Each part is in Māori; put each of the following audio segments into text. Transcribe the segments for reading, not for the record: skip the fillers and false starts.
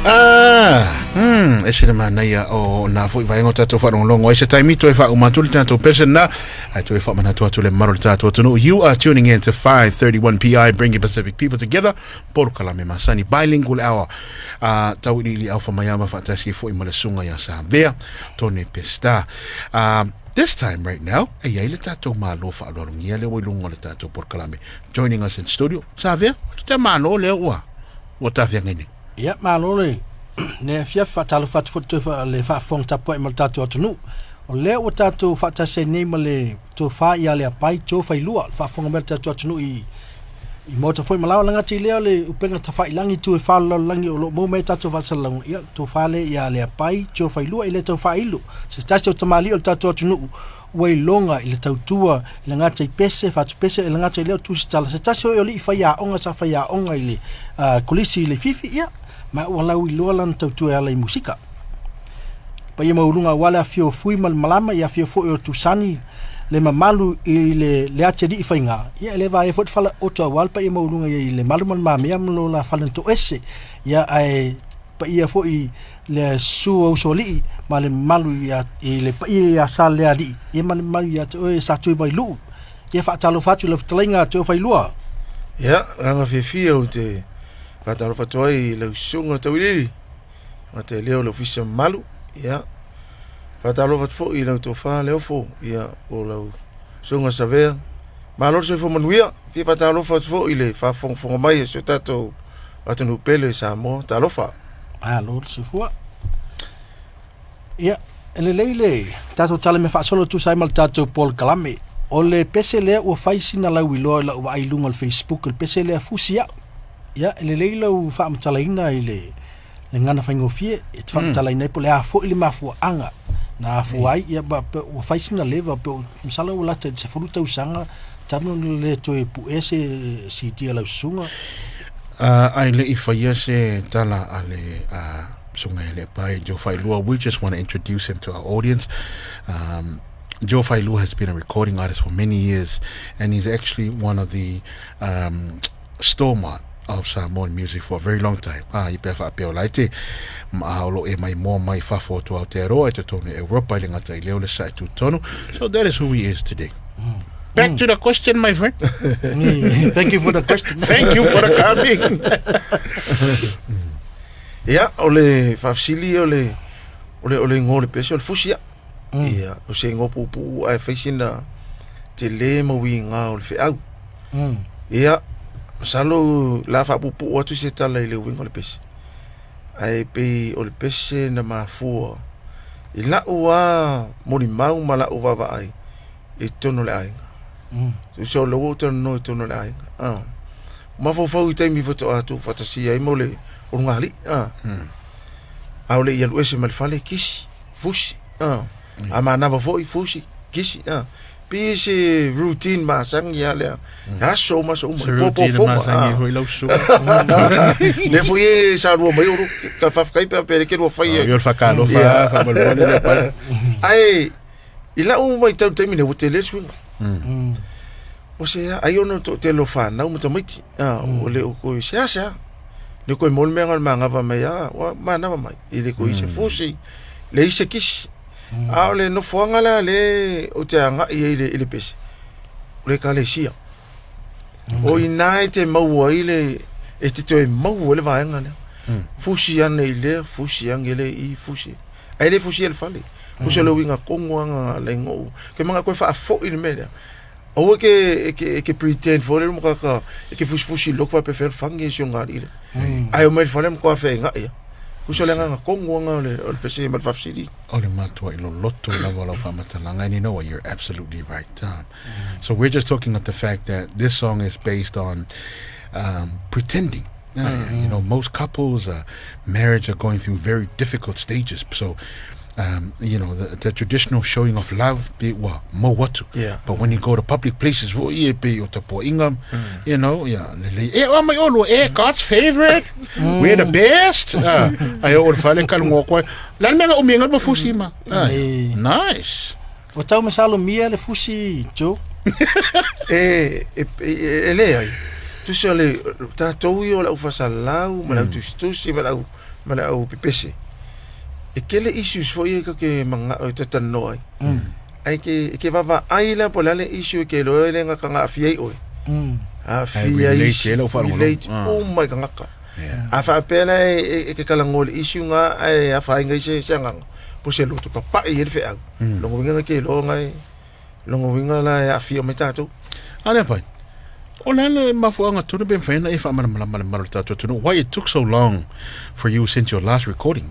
Ese na manaya o na foi vai ngota to fa longo ese time to fa umatul tanto pesena ai to fa mana to le marol tato to no. You are tuning in to 531 PI bringing Pacific people together por Kalame Masani bilingual hour tawili li alfa mayama fa taski foi malasunga ya sa vea tone pesta. This time right now, ai le tato malo fa lo ngia le wo lungo le tato por Kalame joining us in studio. Sa vea te malo le wa ta vea ngini. Ja, malo le ne fia fa talo fa foto fa le fa fong tapo mal tato atunu o le o tato fa ta se ne male to fa ia le pai to fa ilua fa fong mal tato atunu i moto foi malawa langa ti le upenga ta fa ilangi tu fa langi o mo me tato fa salang ia to fa le ia le pai to fa ilua ile to fa ilu se tato tamali o tato atunu wai longa ile tautua le ngata pese fa pese le ngata le tu stala se tato o li fa ya onga sa fa ya onga ile kulisi le fifi ia ma wala wi lolan tautu ala musika pa ia maulunga wala fio fui mal malama ia fio fo tu sani le mamalu ile le atedi ifainga ia le vai fot fala oto wal pa ia maulunga ile malu mal mamia mlo la falento esse ia ai pa ia fo i le su o soli mal malu ia ile pa ia sale ali ia mal malu ia to sa tu vai lu ia fa talo fatu le tlinga to vai lua ia anga fio te Patalo fatoi le sunga tawili. Mate leo le ofisa malu, ya. Patalo fatfo i le tofa leo fo, ya o le sunga savea. Malo se fo manuia, fi patalo fatfo i le fa fong mai so tato atunu pele sa mo talofa. Malo se fo. Ya, ele tato tale me fa solo tu sai mal tato Paul Kalame. O le pese le o faisina la wilo la wa ilunga al Facebook, le pese le fusia. Ya ele leila u fa mtalaina ile le ngana fa ngofie e fa mtalaina po le afo ile mafu anga na afu ai ya ba o faisina leva po msala u lata se fruta usanga tano le to e pu ese siti ala sunga ai le ifa yese tala ale sunga ele pai jo failua. We just want to introduce him to our audience. Joe Failu has been a recording artist for many years, and he's actually one of the stalwart of Samoan music for a very long time. I prefer peo laite maalo e mai mo mai fa foto out there o te tonu Europa le ngata i leo le sa tu tonu. So that is who he is today. Back to the question, my friend. Thank you for the question. Thank you for the coming. Ya ole fafsili ole ngole pese ole fusia. Ya o se ngopu pu ai faisina te le mo winga ole fe au. Ya salo la fa pupu o tu se tala ile wingo le pese ai pe o le pese na mafua ila ua mori mau mala o va ai e tono le ai tu so lo woto no tono le ai ma fo fo i mi foto atu fatasi ai mole o ngali au le yelu ese mal fale kisi fushi ama na fo i fushi kisi Pisi routine masang ya le. Ya so mas popo fo. Ne foi sa ro mai ro ka fa kai pa pere ke ro fa ye. Yo fa ka lo fa mo le pa. Ai ila o mai tau te mine o te le swing. O se ai ono te lo fa na o mo mai. O le o ko se asa. Ne ko mo me ngal manga va mai ya wa mana mai. Ile ko se fusi. Le se kis. Aole no fuangala le o te anga ile pese. Le kale sia. O inaite mau ile este to mau le vaanga le. Fusi ane ile fusi angele I fusi. Ai le fusi el fale. Fusi lo winga kongwanga le ngo. Ke manga ko fa fo in media. O ke pretend for le mo ka ke fusi lo ko pa fer fangi shonga ile. Ai o me falem ko fa nga ya. Kusolenga kongwanga le pese mal fafsidi. Ole matua ilo loto la wala famatalanga, and you know what, you're absolutely right. So we're just talking about the fact that this song is based on pretending. You know, most couples, marriage are going through very difficult stages. So you know, the traditional showing of love, be what mo watu. Yeah. But when you go to public places, you know, God's favorite. We're the best. Ayo fale kalungo ko. Lan menga uminga ba fusima. Nice. O tau masalo mia le fusi jo. Ele ai. Tu se le ta tou yo la ufasalau, ma la tu si ma la ma le au pepese e kele issues fo ye ka ke manga o te tano ai ai ke baba ai la po le issue ke lo le nga ka afia oi afia oh my ka ngaka afa pena e ke kala ngol issue nga ai afa ngai se nga po se lo to papa e fe ag lo winga ke lo ngai lo winga la afia me tato ale pai ona le mafuanga tunu ben fena e fa mana tato tunu why it took so long for you since your last recording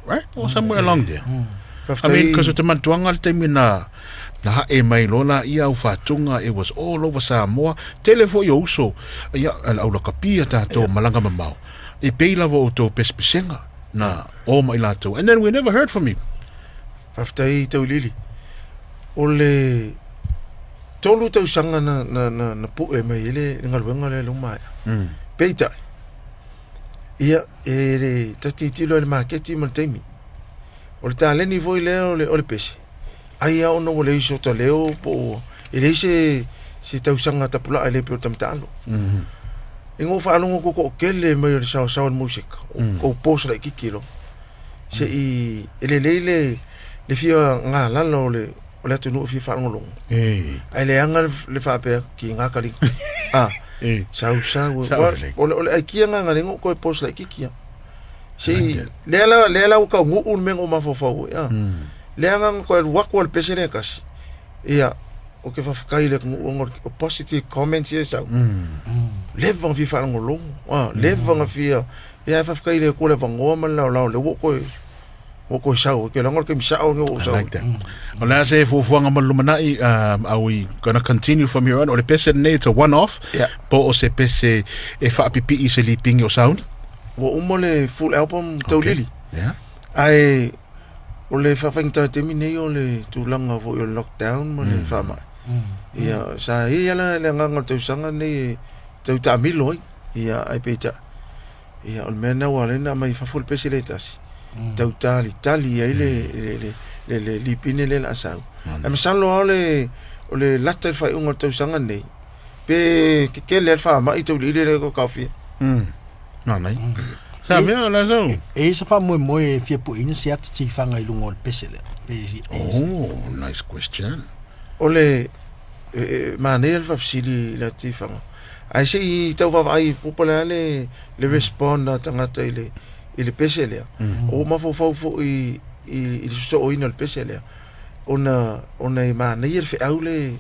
right or somewhere along there I mean because the man tuanga te mina na e mai lola ia u fatunga it was all over Samoa telefo yo uso ia au la kapia tato malanga mamau e peila vo to pespesenga na o mai lato and then we never heard from you faftai tau lili ole tolu tau sanga na pu e mai ele ngalwenga le lumai peita ia e tati tilo le marketi mo temi ole tale ni voi le ole pesi ai au no le iso to leo po ele se tau sanga tapula ele pe tamtalo ingo fa alongo ko kele mai le sa music ko post la kikilo se i ele le fia nga la le tunu fi fa ngolong ai le anga le fa pe ki nga kali sa ole ai ki nga ngalengo ko post la kikia si lela ka ngu mengo mafofo ya le anga ko wakwal pesene kas ia o ke fa kai le ngor positive comments ye sa le van fi fa ngolong le van fi ya fa kai le ko le van ngoma la le wo ko sao ke langor ke sao ngo sao like that ola se fu nga malumanai are we going to continue from here on or the pese need a one off po o se pese e fa pipi se li ping your sound wo umole full album to lili ai ole fa fengta termine ole tu langa vo yo lockdown mo le fa ma ia sa ia la nga to sanga ni to ta miloi ia ai peta ia on mena wala na mai fa full pese letas tau tali ai le lipine le la sau am salo ole latter fai unga tau sanga nei pe ke le fa ma i tau le ko kafi no nei sa me la so e se fa mo fie po in se at ti fanga i lungo pesele nice question ole manel fa fsili la ti fanga ai se i tau va ai popula le respond na tanga tele ele pesele o ma fo i so o ina pesele ona i ma na ir fe aule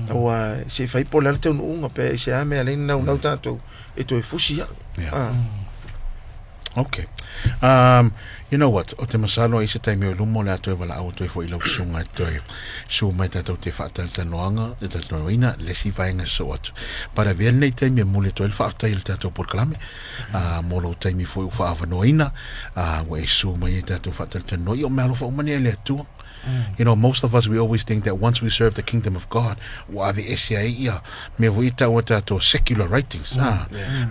o se fai polar te unga pe se ame ale na tato e to fusia okay you know what o te masalo i se taimi o lumo le atu e wala au to fo i lau sunga to su mai tato te fatal te noanga e te noina le si vainga so atu para ver nei taimi mule to el fatal tato por clame molo taimi fo u fa noina we su mai tato fatal te no yo malo fo mani le atu. You know, most of us, we always think that once we serve the kingdom of God, me vuita to secular writings.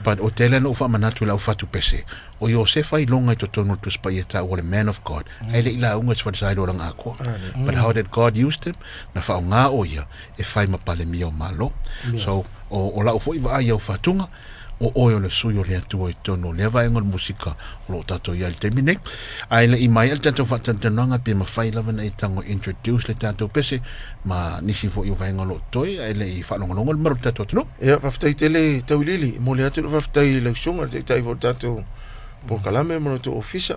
But o tele no fa manatu la fa tu pese. O yo se fai longa to tono tu spaieta o the man of God. Ele ila unga sfa side orang ako. But how did God use him? Na fa nga o ya e fai mapale mio malo. So o la o foi va ia o fatunga. O oyo le suyo le atu o tono le vai ngol musika lo tato ia te mine ai le i mai al tato fatananga pe ma fai lava na tango introduce le tato pese ma nisi fo yo vai ngol toi ai le i fa ngol mar tato no ia fa ftai tele tawilili mo le atu fa ftai le sunga te tai fo tato po kalame mo to ofisa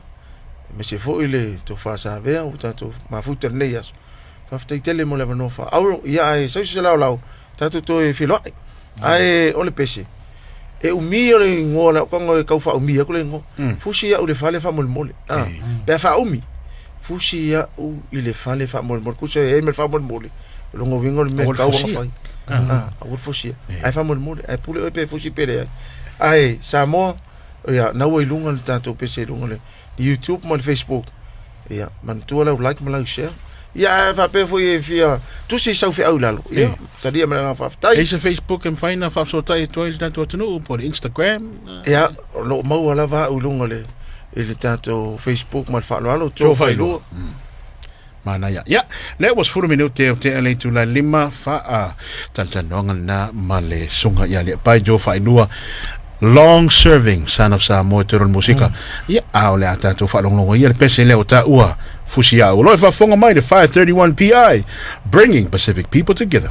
me se fo ile to fa sa vea o tato ma futer neias fa ftai tele mo le no fa au ia ai so se lao tato to e filo ai o le pese e umi ole ngola kongo e kaufa umi ko le ngo fusi ya ule fale fa mol pe fa umi fusi ya u ile fale fa mol ko se e me fa mol lo ngo wingo me ka wa fa o fusi ai fa mol ai pule pe fusi pere ai Samoa ya na wo ilunga tanto pe se lunga le YouTube mo Facebook ya man tu la like mo la share ja fa pe foi via tu si sau fe aulalo ja tadia me nga fa tai is Facebook en faina fa so tai toil tanto no por Instagram ja lo mo wala va ulunga le ele tanto Facebook mal fa lo to fa lo mana ya le was 4 minute te ale tu la lima fa tantanonga na male sunga ya le pai jo fa lua long serving son of Samoa te musika ia au le ata to whalongongo ia le pese leo ta ua fusia o loi whafonga mai le 531 PI bringing Pacific people together.